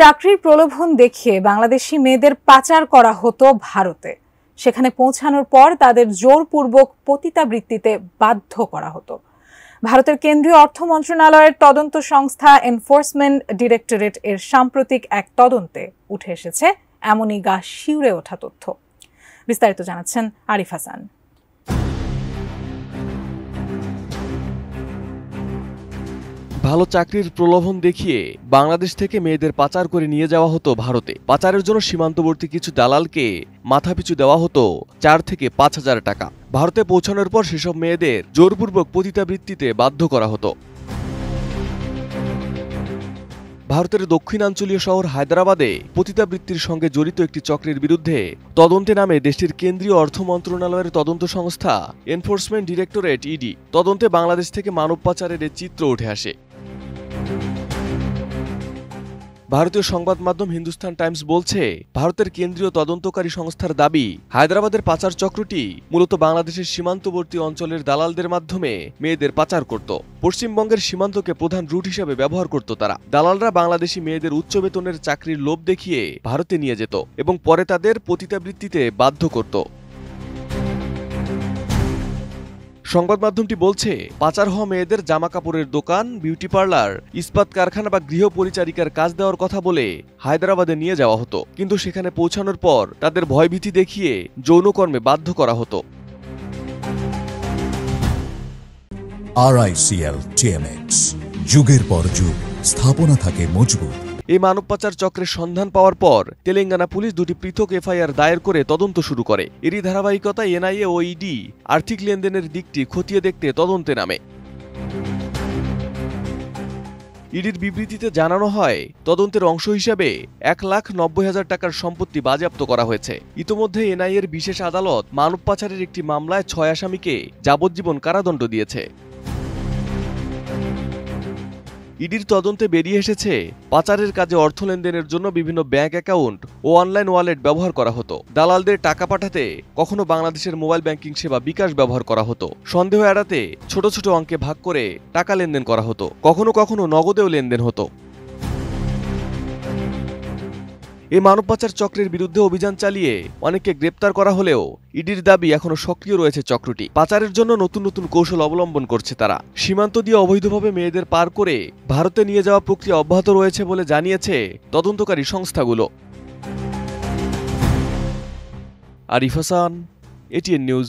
চাকরির প্রলোভন দেখিয়ে বাংলাদেশি মেয়েদের পাচার করা হতো ভারতে। সেখানে পৌঁছানোর পর তাদের জোরপূর্বক পতিতাবৃত্তিতে বাধ্য করা হতো। ভারতের কেন্দ্রীয় অর্থ মন্ত্রণালয়ের তদন্ত সংস্থা এনফোর্সমেন্ট ডিরেক্টরেট এর সাম্প্রতিক এক তদন্তে উঠে এসেছে এমনই গা শিউরে ওঠা তথ্য। বিস্তারিত জানাচ্ছেন আরিফ হাসান। ভালো চাকরির প্রলোভন দেখিয়ে বাংলাদেশ থেকে মেয়েদের পাচার করে নিয়ে যাওয়া হতো ভারতে। পাচারের জন্য সীমান্তবর্তী কিছু দালালকে মাথাপিছু দেওয়া হতো 4 থেকে 5,000 টাকা। ভারতে পৌঁছানোর পর সেসব মেয়েদের জোরপূর্বক পতিতাবৃত্তিতে বাধ্য করা হতো। ভারতের দক্ষিণাঞ্চলীয় শহর হায়দ্রাবাদে পতিতাবৃত্তির সঙ্গে জড়িত একটি চক্রের বিরুদ্ধে তদন্তে নামে দেশটির কেন্দ্রীয় অর্থ মন্ত্রণালয়ের তদন্ত সংস্থা এনফোর্সমেন্ট ডিরেক্টরেট ইডি। তদন্তে বাংলাদেশ থেকে মানব পাচারের চিত্র উঠে আসে। ভারতীয় সংবাদ মাধ্যম হিন্দুস্তান টাইমস বলছে, ভারতের কেন্দ্রীয় তদন্তকারী সংস্থার দাবি, হায়দ্রাবাদের পাচার চক্রটি মূলত বাংলাদেশের সীমান্তবর্তী অঞ্চলের দালালদের মাধ্যমে মেয়েদের পাচার করত। পশ্চিমবঙ্গের সীমান্তকে প্রধান রুট হিসেবে ব্যবহার করত তারা। দালালরা বাংলাদেশি মেয়েদের উচ্চ বেতনের চাকরির লোভ দেখিয়ে ভারতে নিয়ে যেত এবং পরে তাদের পতিতাবৃত্তিতে বাধ্য করত। সংবাদ মাধ্যমটি বলছে, পাচার হওয়া মেয়েদের জামা কাপড়ের দোকান, বিউটি পার্লার, ইস্পাত কারখানা বা গৃহ পরিচারিকার কাজ দেওয়ার কথা বলে হায়দ্রাবাদে নিয়ে যাওয়া হতো, কিন্তু সেখানে পৌঁছানোর পর তাদের ভয়ভীতি দেখিয়ে যৌনকর্মে বাধ্য করা হতো। RICL TMX, যুগের পর যুগ স্থাপনা থাকে মজবুত। এই মানব পাচার চক্রের সন্ধান পাওয়ার পর তেলেঙ্গানা পুলিশ 2টি পৃথক এফআইআর দায়ের করে তদন্ত শুরু করে। এরই ধারাবাহিকতায় এনআইএ ও ইডি আর্থিক লেনদেনের দিকটি খতিয়ে দেখতে তদন্তে নামে। ইডির বিবৃতিতে জানানো হয়, তদন্তের অংশ হিসেবে 1,90,000 টাকার সম্পত্তি বাজেয়াপ্ত করা হয়েছে। ইতোমধ্যে এনআইএর বিশেষ আদালত মানব পাচারের একটি মামলায় 6 আসামিকে যাবজ্জীবন কারাদণ্ড দিয়েছে। ইডির তদন্তে বেরিয়ে এসেছে, পাচারের কাজে অর্থ লেনদেনের জন্য বিভিন্ন ব্যাংক অ্যাকাউন্ট ও অনলাইন ওয়ালেট ব্যবহার করা হতো। দালালদের টাকা পাঠাতে কখনো বাংলাদেশের মোবাইল ব্যাংকিং সেবা বিকাশ ব্যবহার করা হতো। সন্দেহ এড়াতে ছোট ছোট অঙ্কে ভাগ করে টাকা লেনদেন করা হতো। কখনো কখনো নগদেও লেনদেন হতো। এই মানব পাচার চক্রের বিরুদ্ধে অভিযান চালিয়ে অনেককে গ্রেপ্তার করা হলেও ইডির দাবি এখনো সক্রিয় রয়েছে চক্রটি। পাচারের জন্য নতুন নতুন কৌশল অবলম্বন করছে তারা। সীমান্ত দিয়ে অবৈধভাবে মেয়েদের পার করে ভারতে নিয়ে যাওয়া প্রক্রিয়া অব্যাহত রয়েছে বলে জানিয়েছে তদন্তকারী সংস্থাগুলো। Arif Hasan, ATN news.